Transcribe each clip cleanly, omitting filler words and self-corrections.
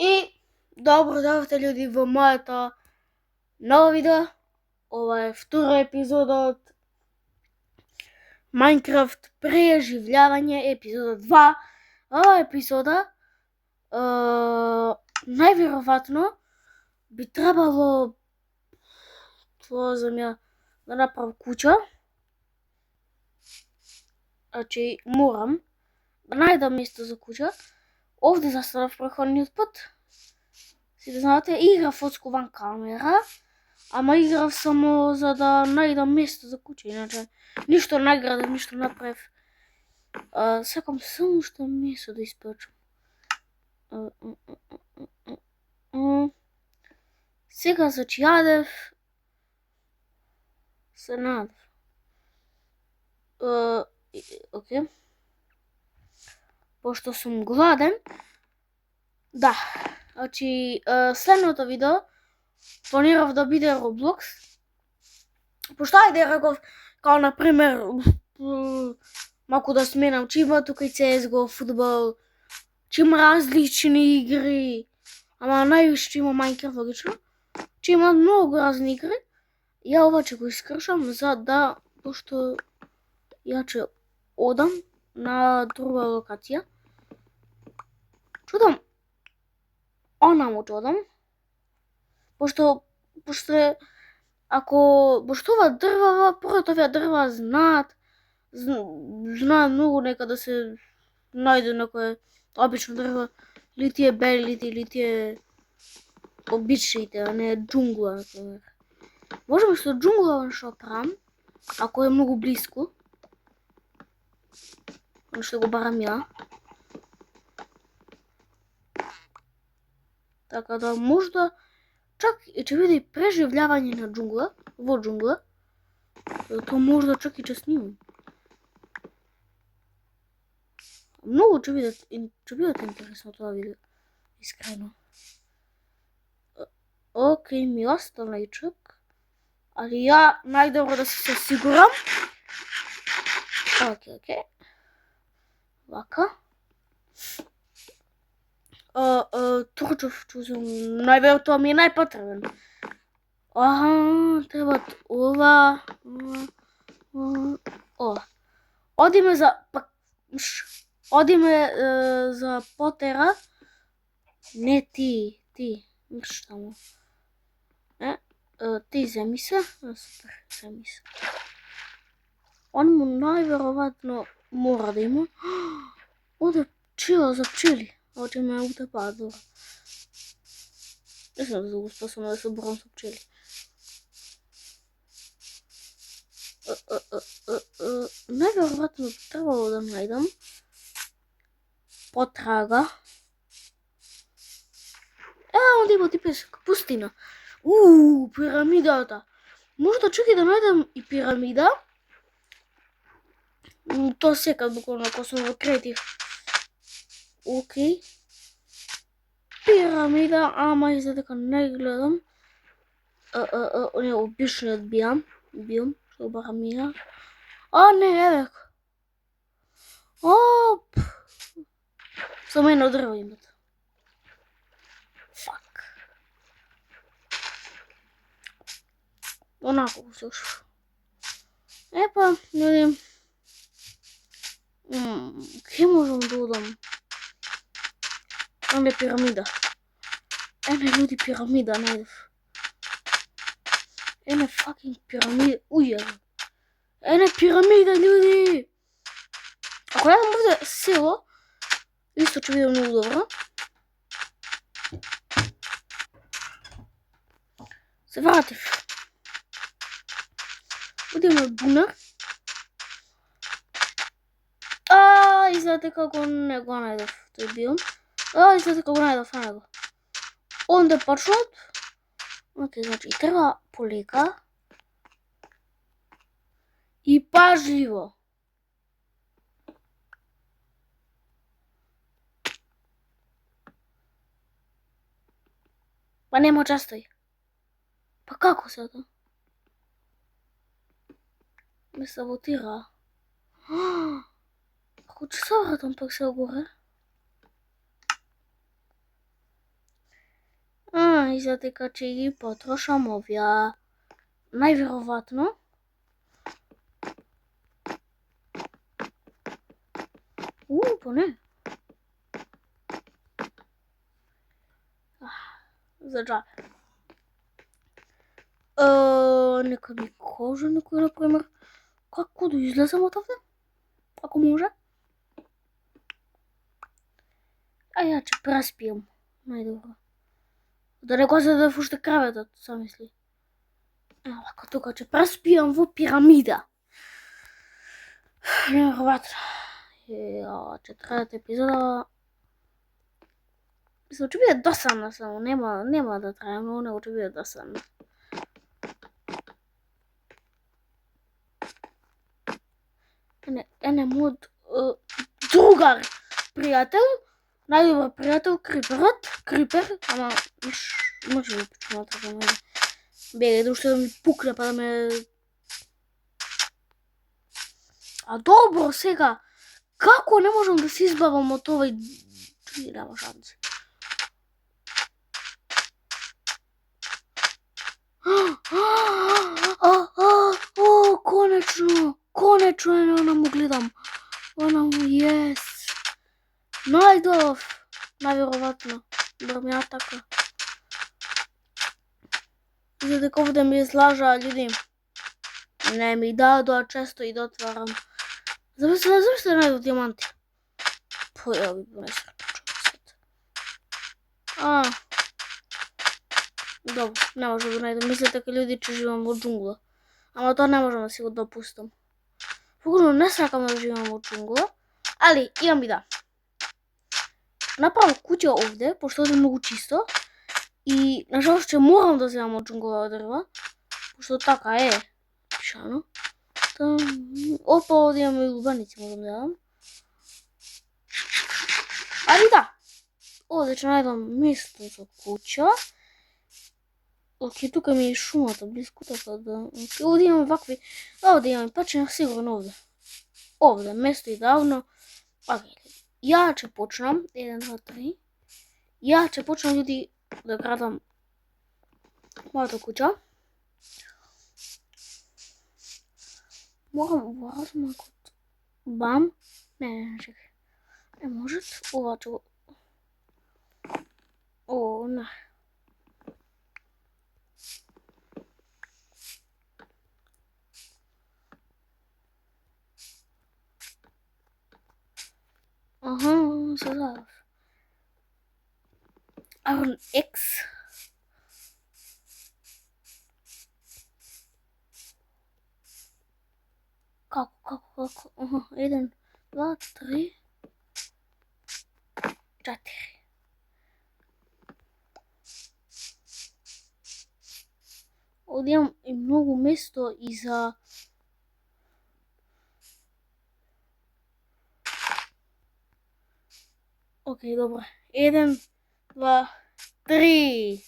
И добро дојдовте луѓе во моето ново видео. Ова е втора епизода од Minecraft преживљавање, епизода 2. Ова епизода најверојатно би требало да направам куќа. Значи морам да најдам место за куќа. Овде застанав преходниот пат. Си да знаете, играв од ван камера, ама играв само за да најдам место за куќа, иначе ништо не градев, ништо направив. Сакам само уште месо да испечам. Сега зачи јадев, се надев. Окей. Пошто сум гладен, да, значи следното видео планирав да биде Roblox. Пошто ајде реков, као например, малку да сменам, че има тука и CSGO, фудбал, че има различни игри, ама највише че има Minecraft, логично, че има многу разни игри. Ја ова ќе го искршам за да, пошто ја ќе одам на друга локација. Чудам, онаму ќе одам, пошто ова дрва, првото овие дрва знаат многу нека да се најде некое обично дрво, или тие белите, или тие обичните, а не џунгла, например. Можеме со џунгла што правам, ако е многу блиску, што го барам ја. Така да можда чак и ќе биде и преживљавање на џунгла, во џунгла. Тоа можда чак и ќе снимам. Многу ќе биде интересно тоа видео, искрено. Окей, ми остана и чак, али ја најдобро да се сигурам. Окей. Вака. Турчов чузам, најверојатно тоа ми е најпотребен. Требат ова. Одиме за потера. Не ти. Таму. Ти земи се. Супер, земи се. Он му најверојатно мора да има. Оде пчела за пчели. Оде ме утепаат добро. Не знам да го способна да се борам со пчели. Најверојатно требало да најдам потрага. Онде има ти песок, пустина. Пирамидата. Можда чак и да најдам и пирамида. Тоа секад буквално ако сум во креатив. Окей. Пирамида, ама изгледа дека не гледам. Не, обичниот биом, што барам ја. Не, евек. Само едно дрво имат. Фак. Онако го слушав. Епа, видим. Ке можам да одам? Онде пирамида. Луѓе, пирамида најдев. Факинг пирамида. Пирамида, луѓе. Ако јадам овде село, исто ќе биде многу добро. Се вратив. Одиме бунар. Изгледа како не го најдов тој биом. Изгледа како го најдов на него. Онде почнат. Окей, значи треба полека и пажливо. Па нема частој. Па како се тоа? Ме саботира. Ако ќе се вратам пак се горе. изгледа дека ќе ги потрошам овие. Најверојатно. Па не. За џабе. Нека ми каже некој, например, како да излезем од овде? Ако може. Ја ќе преспием. Најдобро. Да не го задев уште креветот, замисли. Вака тука ќе преспием во пирамида. Неверојатно. Четвртата епизода. Мислам, ќе биде досадна само. Нема да трае многу, него ќе биде досадна. Ене мојот другар пријател, најдобар пријател, Крипер, ама може би почнува така мене. Бегај да уште да ми пукне па да ме... А добро сега, како не можам да се избавам од овој... Нема шанси. Конечно е она му гледам. Она му, јес. Најдов. Најверојатно. Брмја така. За дека овде ми излажаа људи. Не ми дадоа често и да отварам. Замисли најдов диаманти. Ја би понесрачен. Добро, не може да најдам. Мислите дека људи че живеам во џунгла. Ама тоа не можам да си го допустам. Погано не сакам да живеам во џунгла, али имам идеја. Направам куќа овде, пошто овде е многу чисто. И нажалост ќе морам да земам од џунглова дрва, пошто така е пишано. Опа, овде имаме и лубеници, можам да јадам. Али да, овде ќе најдам место за куќа. Оке, тука ми е шумата близко, така да... Овде имам вакви... Овде имам печенар сигурно овде. Овде, место идеално. Ја ќе почнам, 1, 2, 3. Ја ќе почнам, људи, да градам мојата куќа. Морам во размакот. Бам. Не, чекај. Не може. Ова ќе го... не. Се задав. Iron X. Како? 1, 2, 3, 4. Овде имам и многу место и за... Океј, добро. 1, 2, 3.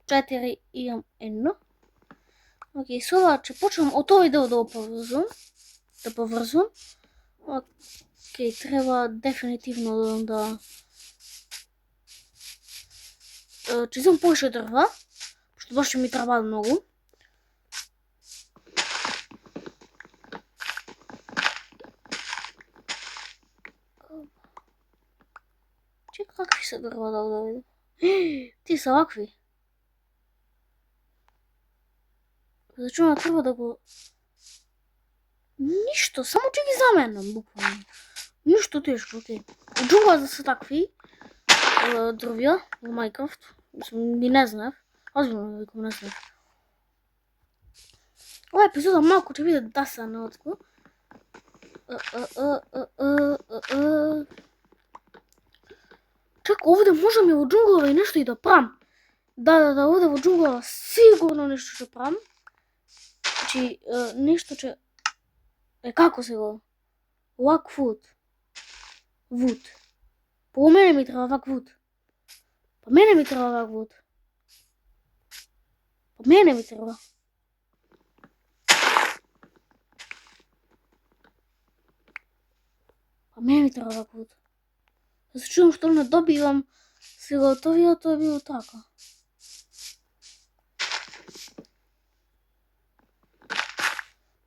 4 имам едно. Океј, со ова ќе почнам од овој дел да го поврзувам. Океј, треба дефинитивно да... Ќе земам повеќе дрва, што баш ќе ми треба многу. Чека, какви се дрва да видам? Тие се вакви. Зачума треба да го... Ништо, само ќе ги заменам, буквално. Ништо тешко, окей. Од џунглата се такви дрвја во Minecraft. Ни не знаев. Озбилно викам, не знаев. Ова епизода малку ќе биде досадна отско. Чека, овде можам и во џунглава и нешто и да правам. Да, овде во џунглава сигурно нешто ќе правам. Значи, нешто ќе... како се го? Лак вуд. Вуд. По мене ми треба вак вуд. Па мене ми треба вак вуд. Па мене ми треба. Па мене ми треба вак вуд. Се чудам што не добивам сега од овие, тоа било така.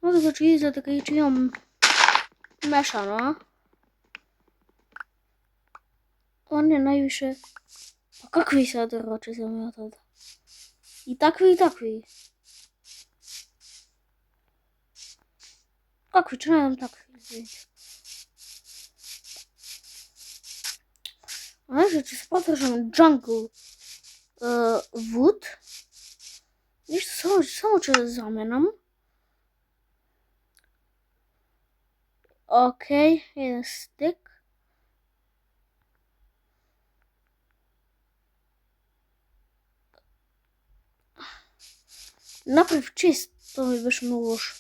Може да ќе изгледа дека ќе имам мешано, а? Ова не највише. Па какви се дрва че земјата да? И такви и такви. Какви че најдам такви, извините. Знаеш, че се потребам jungle wood. Ништо, само че да заменам. Океј, еден стек. Направив чест, тоа ми беше многу лошо.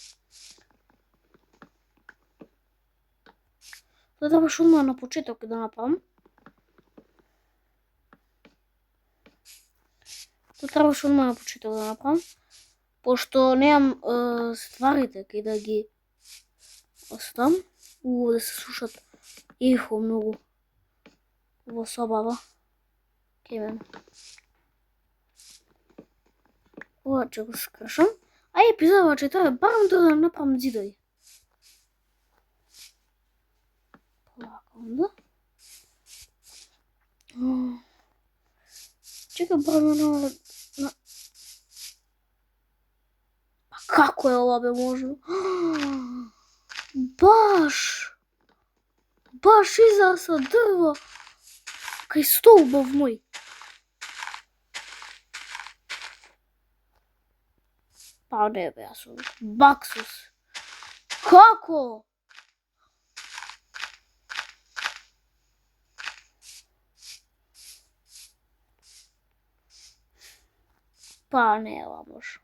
Тоа требаше одма на почеток да направам. Пошто немам стварите кај да ги оставам. Да се слушат ехо многу во собава. Кај мене. Ова ќе го скршам. А епизодава че тоа барам да направам зидови. Полака онда. Чекай барам на... Па како е ова бе може? Баш изаса дрво кај столбов мој. Па не бе, јас сум баксус. Како? Па не ова може.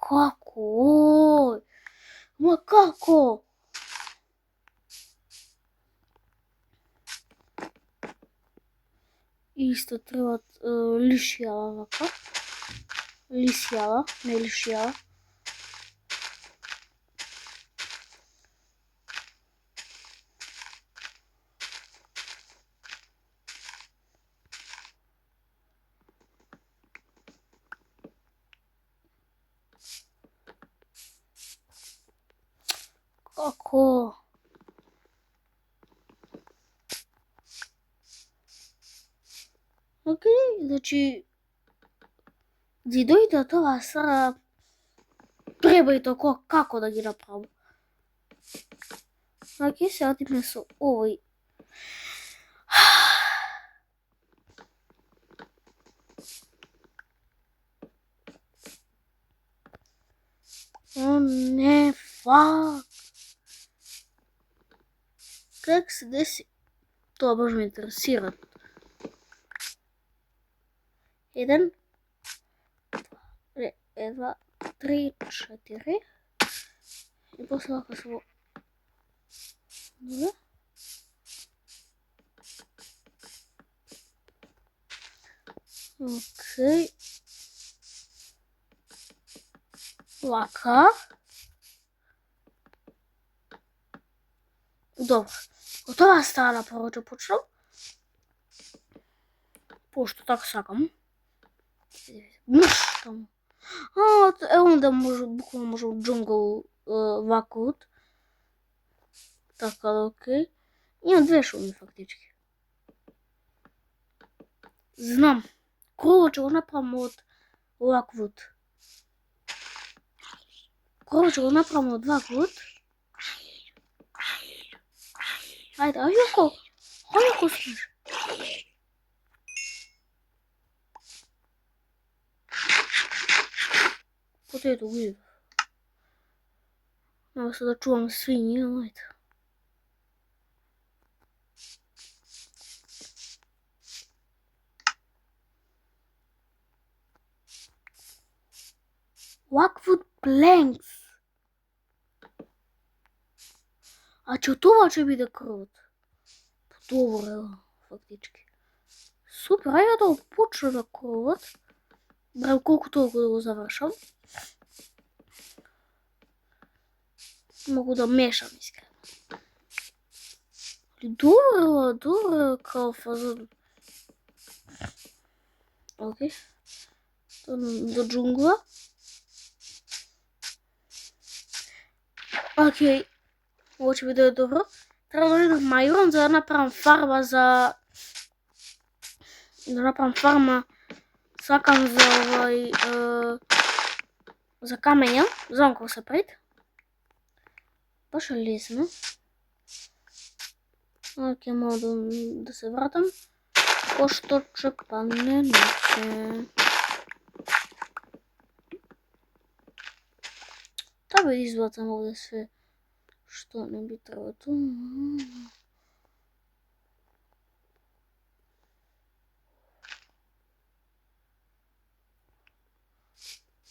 Како? Ма како? Исто требат лишјала вака. Лисјала, не лишјала. Како? Океј, значи зидоите тоа са треба и тоа како да ги направам. Океј, се отиме со овој. О не, фак. Как се деси? Тоа баш ме интересира. 1, 2, 3, 4. И после вака се во... Океј. Вака. Добро. Од ова страна прво ќе почнам. Пошто така сакам. Муштам. Онда може, буквално може джунгл вакут. Така да окей. Имам две шуми фактички. Знам. Крово ќе го направам од ваквуд. Ајде, ајако смеш. Ето го идва. Нема се да чувам свињи, ајде. Rockwood planks. А че тоа ќе биде кровот. Добро е, фактички. Супер, ајде да почна да кровот. Брал колку толку да го завршам. Могу да мешам, искрено. Добро, као фазон. Окей. До джунгла. Окей. Ово ќе биде добро. Треба да одам мајурон за да направам фарба за... Да направам фарма. Сакам за за камења. Знам како се прави. Баш е лесно. Окей, мога да се вратам. Пошто чекане нече. Треба да избацам овде све што не би требало ту.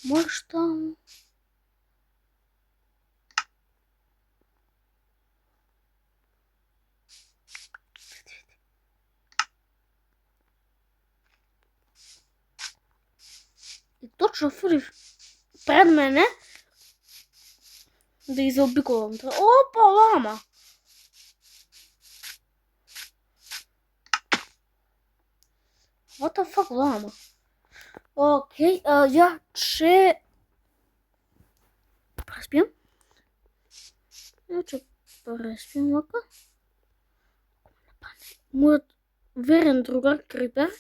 Можда... И точно фурив пред мене да ги заобиколам. Опа, лама! What the fuck, лама? Окей, ја ќе преспијам. Ја ќе преспијам вака. Мојот верен другар Крипер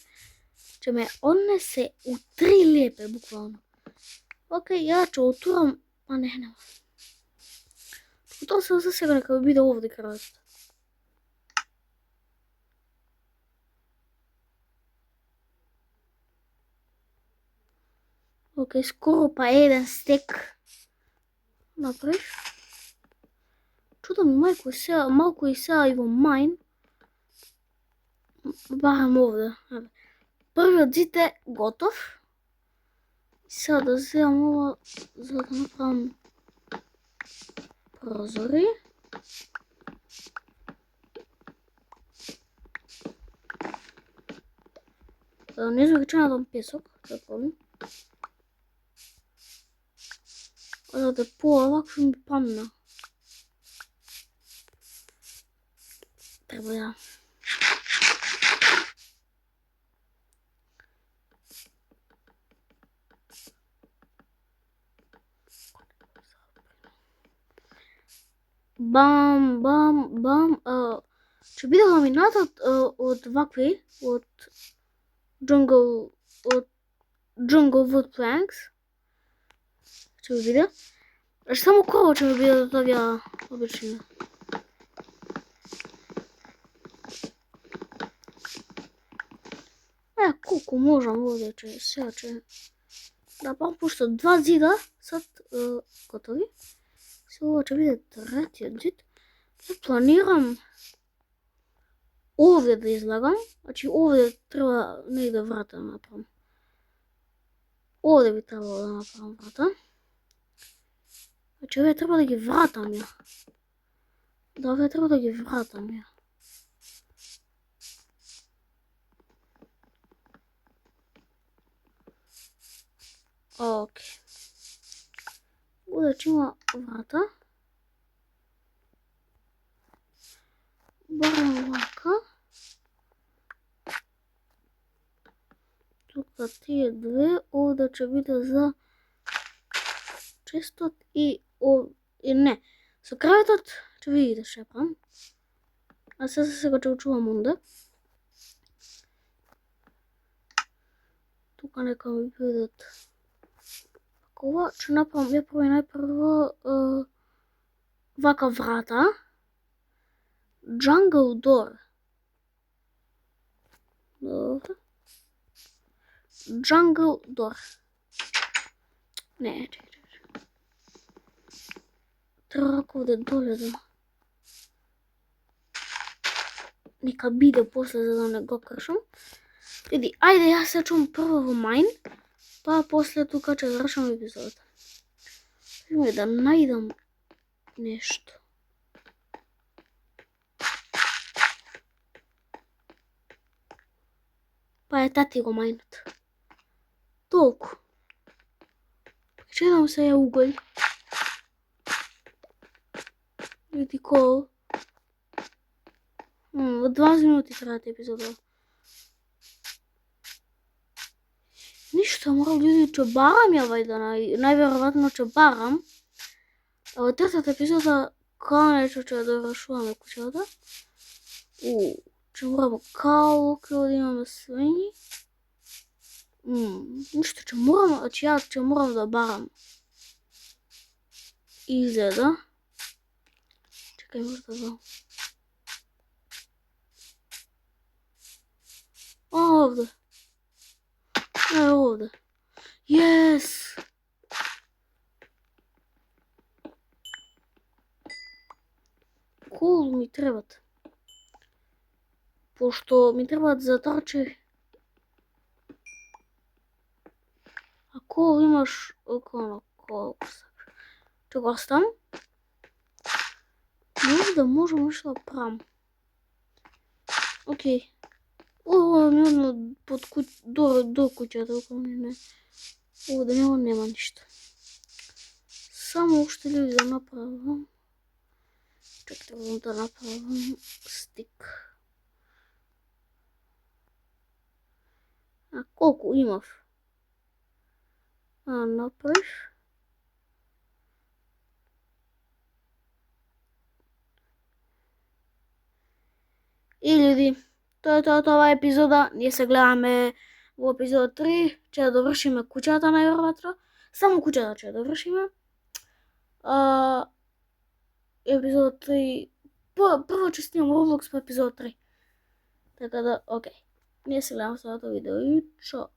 ќе ме однесе у 3 лепе, буквално. Окей, ја ќе отурам, а нема. Тоа се за сега нека биде овде краватот. Окей, скоро па еден стек направив. Чудам малку и сега и во мајн. Барам овде. Првиот зид е готов. Сега да земам ова за да направам прозори. Не знам ќе надам песок, да пробам. За да по-лакше ми падна. Треба да... Бам, бам, бам. Ќе биде ламинатот од вакви, од Jungle Wood Planks. Ќе биде. Само крово ќе биде од овие обични. Колку можам овде сега ќе да пам пошто 2 зида сад готови. Сега ова ќе биде третиот зид. Ја планирам овде да излагам. Значи овде треба негде врата да направам. Овде би требало да направам врата. Значи овде треба да ги вратам ја. Да, овде треба да ги вратам ја. Окей. Овде ќе има врата. Барам вака. Тука тие две, овде ќе биде за честот и не. Со креветот ќе видите што правам. А сега ќе учувам онде. Тука нека ми бидат ова ќе направам, ја прави најпрво вака врата. Jungle door. Добро. Jungle door. Не, треба овде доле да... Нека биде после за да не го кршам. Види, ајде јас се чувам прво во мајн, па после тука ќе завршам епизодата. Имаме да најдам нешто. тати го мајнат. Толку. Чедам се ја уголј. Види кол. 20 минути трајат епизода. Ништо, морам луѓе ќе барам ја вајда, најверојатно ќе барам. А во третата епизода конечно ќе довршуваме куќата. Ќе морам као да имаме свињи. Ништо, ќе морам, ја ќе морам да барам. Изгледа. Чекај, може да знам. Овде. Овде. Yes! Кол ми требат. Пошто ми требаат затарчи. А кол имаш около колку се. Чека стан. Можам нешто да правам. Океј. Ми одно до куќата, не. Овде нема ништо. Само уште луѓе да направам. Чекайте да направам стик. А колку имав? Направив. И луѓе, тоа е тоа епизода. Ние се гледаме во епизод 3. Ќе да довршиме куќата најверојатно. Само куќата ќе да довршиме. Епизод 3. Прво ќе снимам Roblox по епизод 3. Така да, окей. Ние се гледаме следното видео и чао.